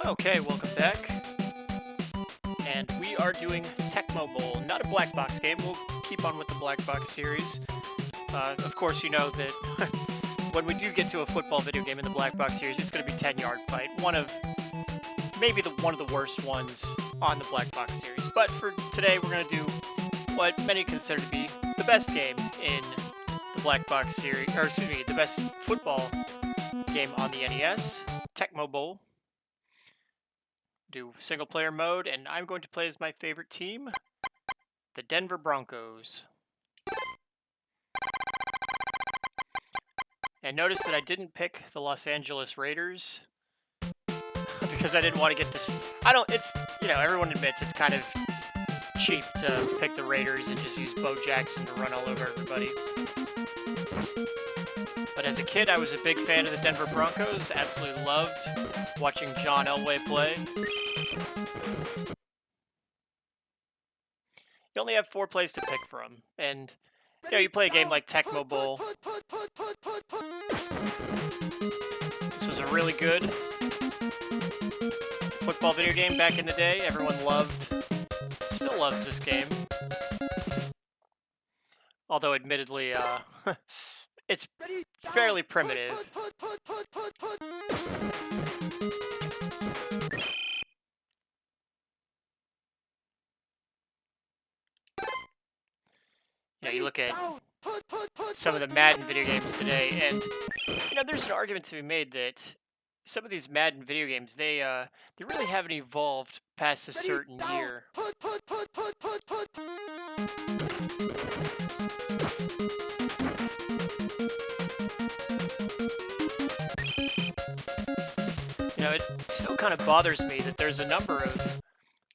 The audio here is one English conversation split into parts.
Okay, welcome back. And we are doing Tecmo Bowl, not a black box game. We'll keep on with the black box series. Of course, you know that when we do get to a football video game in the black box series, it's going to be 10-yard fight. One of the worst ones on the black box series. But for today, we're going to do what many consider to be the best game in the black box series, or excuse me, the best football game on the NES, Tecmo Bowl. Do single player mode, and I'm going to play as my favorite team, the Denver Broncos. And notice that I didn't pick the Los Angeles Raiders because I didn't want to get this. Everyone admits it's kind of cheap to pick the Raiders and just use Bo Jackson to run all over everybody. But as a kid, I was a big fan of the Denver Broncos. Absolutely loved watching John Elway play. You only have 4 plays to pick from, and you play a game like Tecmo Bowl. This was a really good football video game back in the day. Everyone still loves this game. Although, admittedly, it's fairly primitive. You look at some of the Madden video games today, and there's an argument to be made that some of these Madden video games they really haven't evolved past a certain year. It still kind of bothers me that there's a number of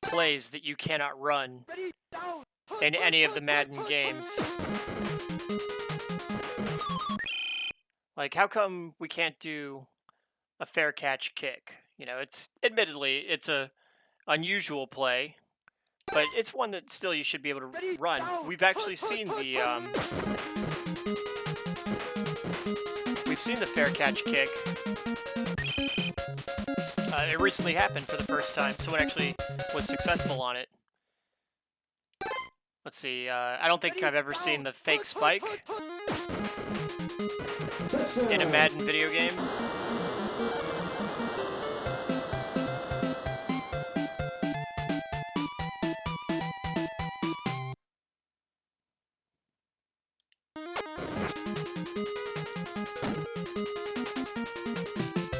plays that you cannot run in any of the Madden games. Like, how come we can't do a fair catch kick? Admittedly, it's a unusual play, but it's one that still you should be able to run. We've actually seen the fair catch kick. It recently happened for the first time. Someone actually was successful on it. Let's see. I don't think I've ever seen the fake spike in a Madden video game.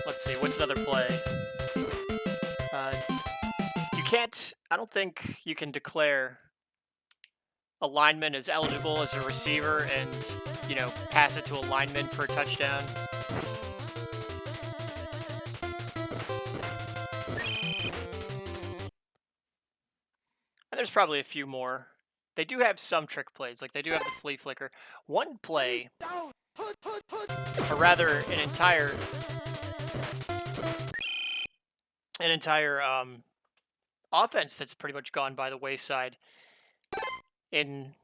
Let's see. What's another play? I don't think you can declare a lineman is eligible as a receiver and, pass it to a lineman for a touchdown. And there's probably a few more. They do have some trick plays, like they do have the flea flicker. One play, or rather an entire offense that's pretty much gone by the wayside in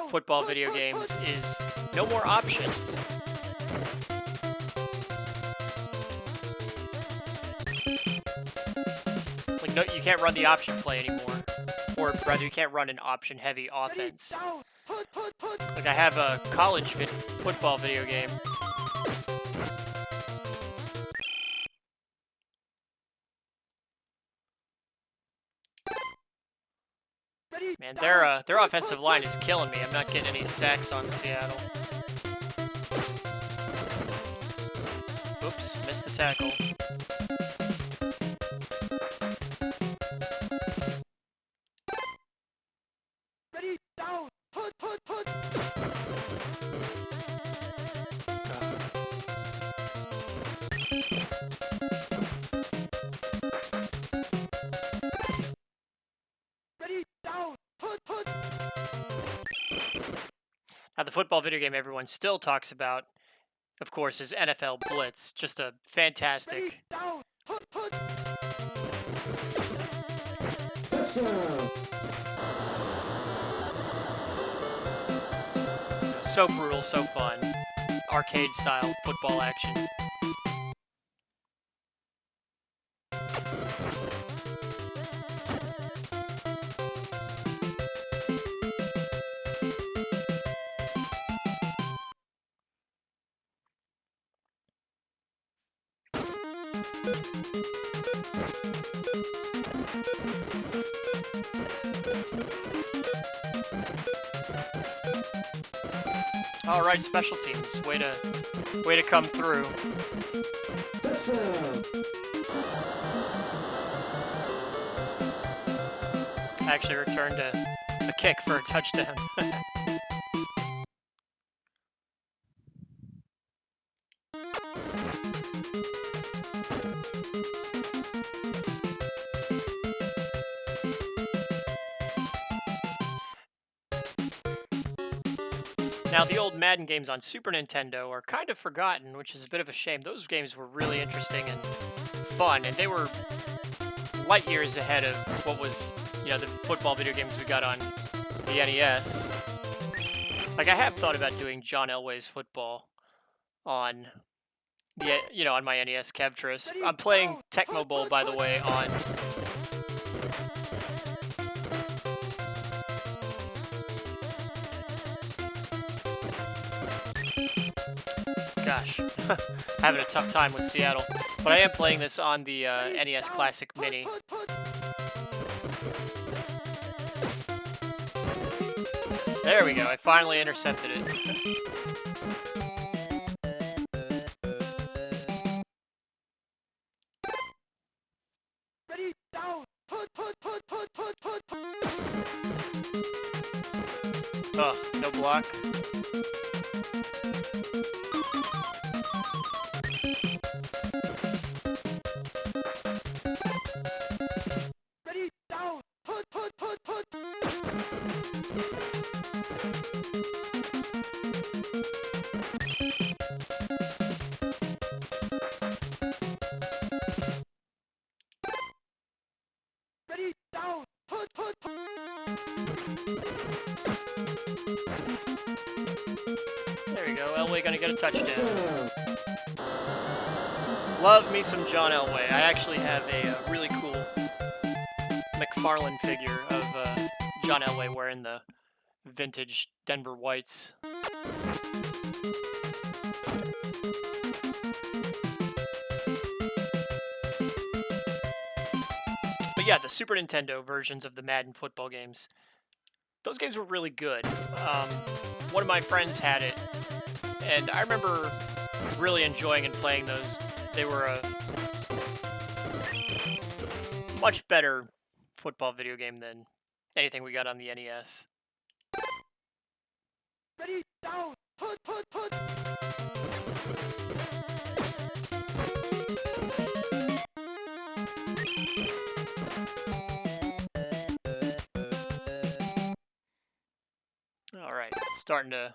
football video games is no more options. Like, no, you can't run the option play anymore. Or rather, you can't run an option-heavy offense. Like, I have a college football video game. Man, their offensive line is killing me. I'm not getting any sacks on Seattle. Oops, missed the tackle. Now, the football video game everyone still talks about, of course, is NFL Blitz. Just a fantastic. So brutal, so fun. Arcade-style football action. All right, special teams. Way to come through. Actually returned a kick for a touchdown. Now, the old Madden games on Super Nintendo are kind of forgotten, which is a bit of a shame. Those games were really interesting and fun, and they were light years ahead of what was, the football video games we got on the NES. Like, I have thought about doing John Elway's football on on my NES Kevtris. I'm playing Tecmo Bowl, by the way, on gosh, having a tough time with Seattle. But I am playing this on the NES Classic Mini. There we go, I finally intercepted it. Oh, no block. There we go, Elway gonna get a touchdown. Love me some John Elway. I actually have a really cool McFarlane figure of John Elway wearing the vintage Denver whites. But yeah, the Super Nintendo versions of the Madden football games, those games were really good. One of my friends had it, and I remember really enjoying and playing those. They were a much better football video game than anything we got on the NES. Ready, down, put. All right, starting to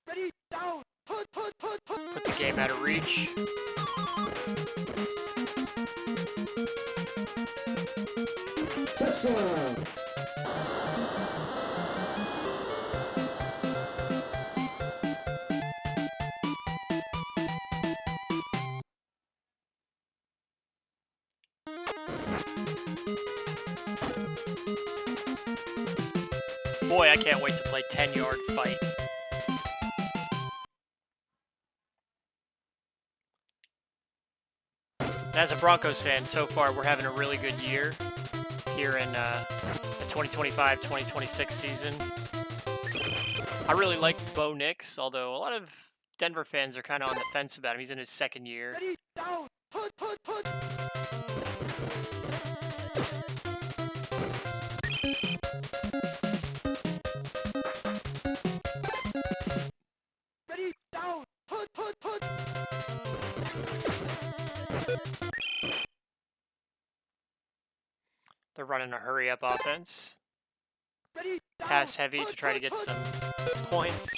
ready, down, put the game out of reach. Boy, I can't wait to play 10-yard fight. As a Broncos fan, so far we're having a really good year here in the 2025-2026 season. I really like Bo Nix, although a lot of Denver fans are kind of on the fence about him. He's in his second year. Ready, down, put. Ready, down, put. They're running a hurry-up offense. Ready, down, pass heavy to try to get some points.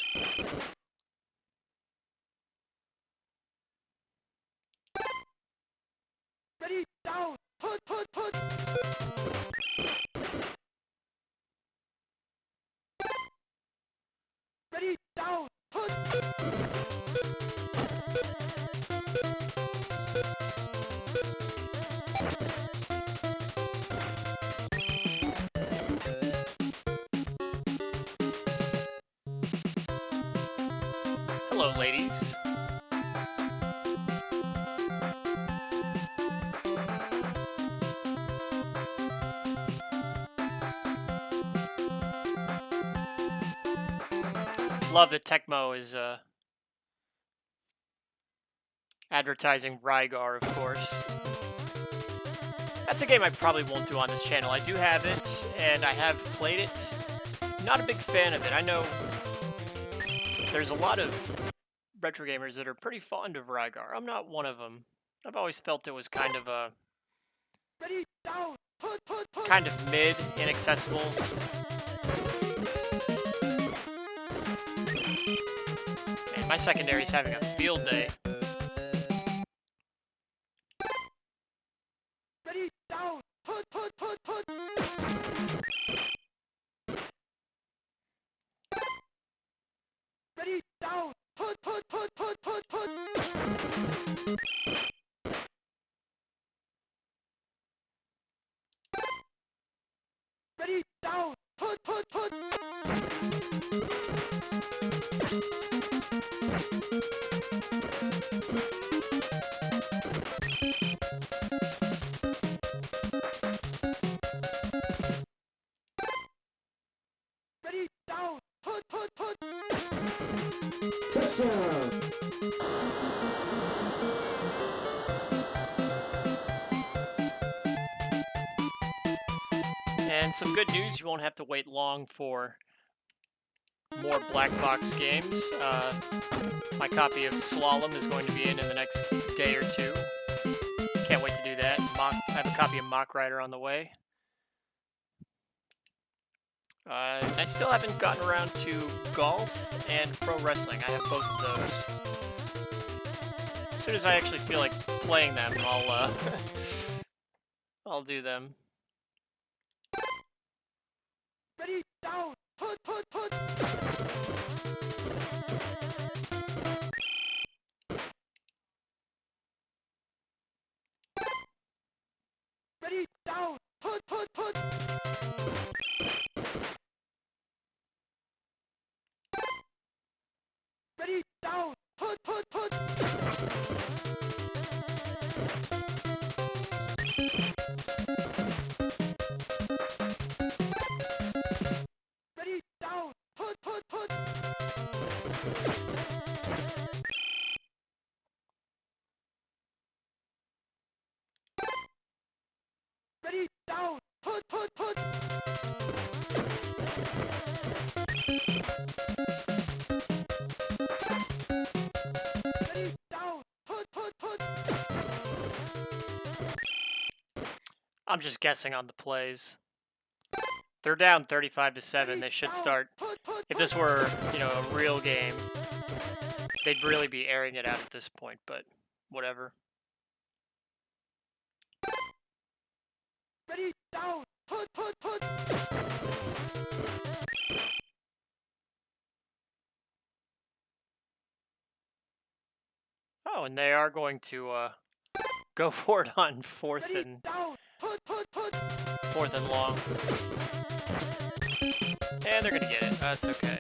Ready, down, put. Ready, down, put. Hello, ladies. Love that Tecmo is advertising Rygar, of course. That's a game I probably won't do on this channel. I do have it, and I have played it. Not a big fan of it. I know there's a lot of retro gamers that are pretty fond of Rygar. I'm not one of them. I've always felt it was kind of a mid, inaccessible. Man, my secondary's having a field day. And some good news, you won't have to wait long for more black box games. My copy of Slalom is going to be in the next day or two. Can't wait to do that. I have a copy of Mock Rider on the way. I still haven't gotten around to golf and pro wrestling. I have both of those. As soon as I actually feel like playing them, I'll do them. Ready, down, put. Ready, down, put. Ready, down, put. Ready, down, put. Ready, down, put. Ready, down, put. I'm just guessing on the plays. They're down 35-7. They should start. If this were, a real game, they'd really be airing it out at this point, but whatever. Ready, down, put. Oh, and they are going to go for it on fourth and long. And they're going to get it. That's okay.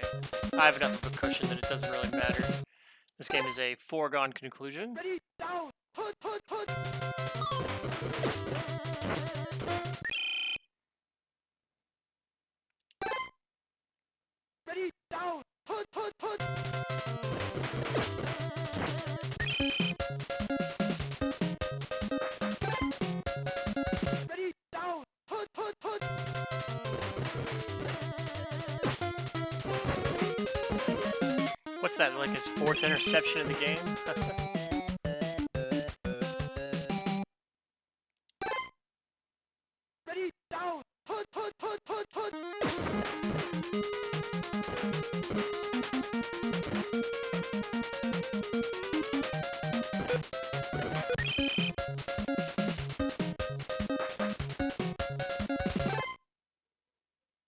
I have enough of a cushion that it doesn't really matter. This game is a foregone conclusion. Ready, down, put. Ready, down, put. Ready, down, put. What's that, like his fourth interception of the game? Ready, down, put.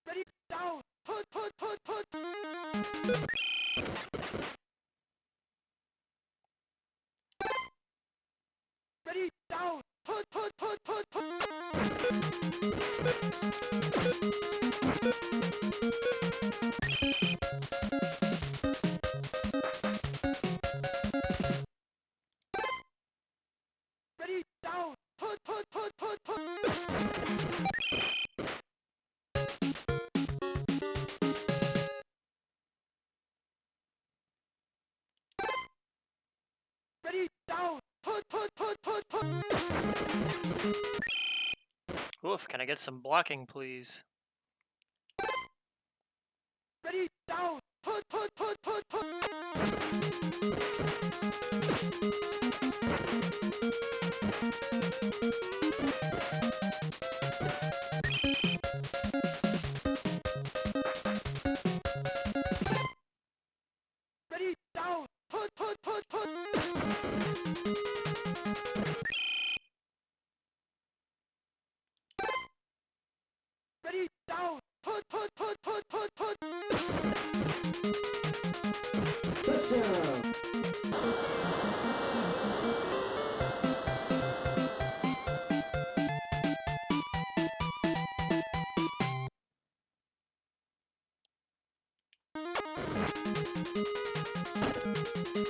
Ready, down, put. Ready, down, put. Ready, down, put. Oof, can I get some blocking, please?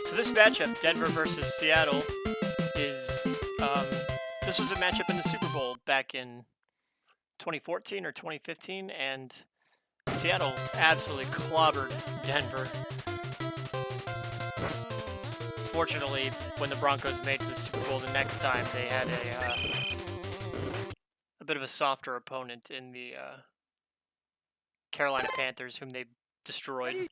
So this matchup, Denver versus Seattle, is this was a matchup in the Super Bowl back in 2014 or 2015, and Seattle absolutely clobbered Denver. Fortunately, when the Broncos made it to the Super Bowl the next time, they had a bit of a softer opponent in the Carolina Panthers, whom they destroyed.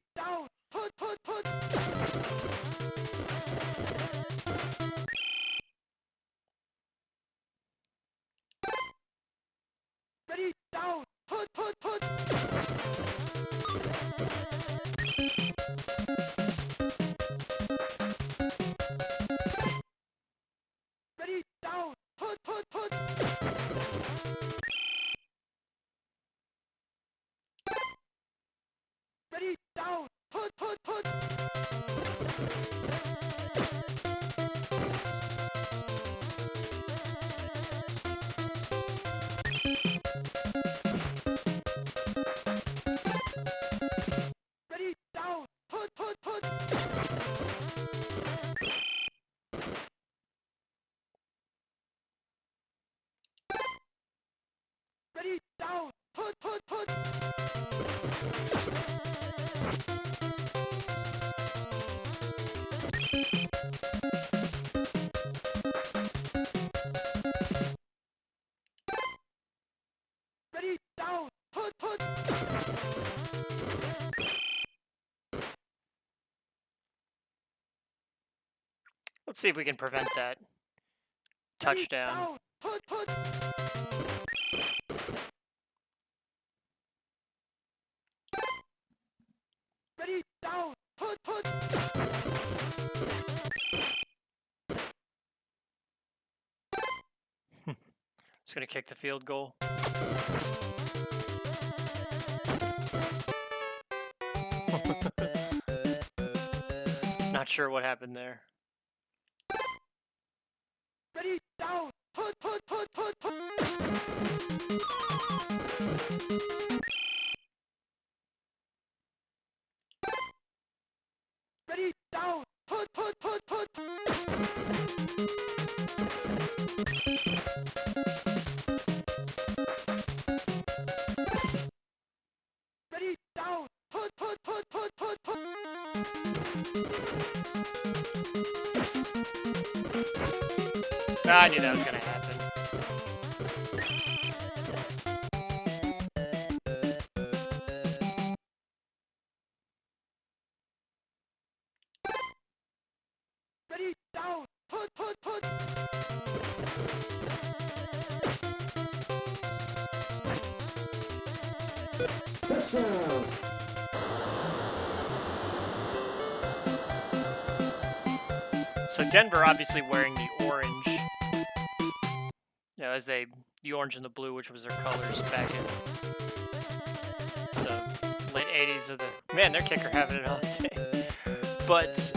Let's see if we can prevent that touchdown. It's going to kick the field goal. Not sure what happened there. I knew that was going to happen. So Denver obviously wearing the orange, you know, as the orange and the blue, which was their colors back in the late 80s of the, man, their kicker having it all day. But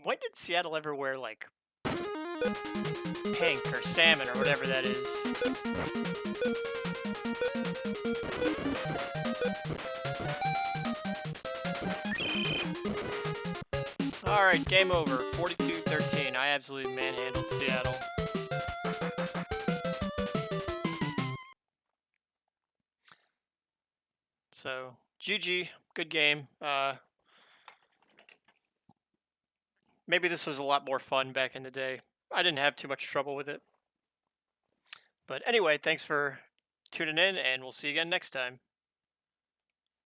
when did Seattle ever wear like pink or salmon or whatever that is? All right, game over. 42-13. I absolutely manhandled Seattle. So, GG. Good game. Maybe this was a lot more fun back in the day. I didn't have too much trouble with it. But anyway, thanks for tuning in, and we'll see you again next time.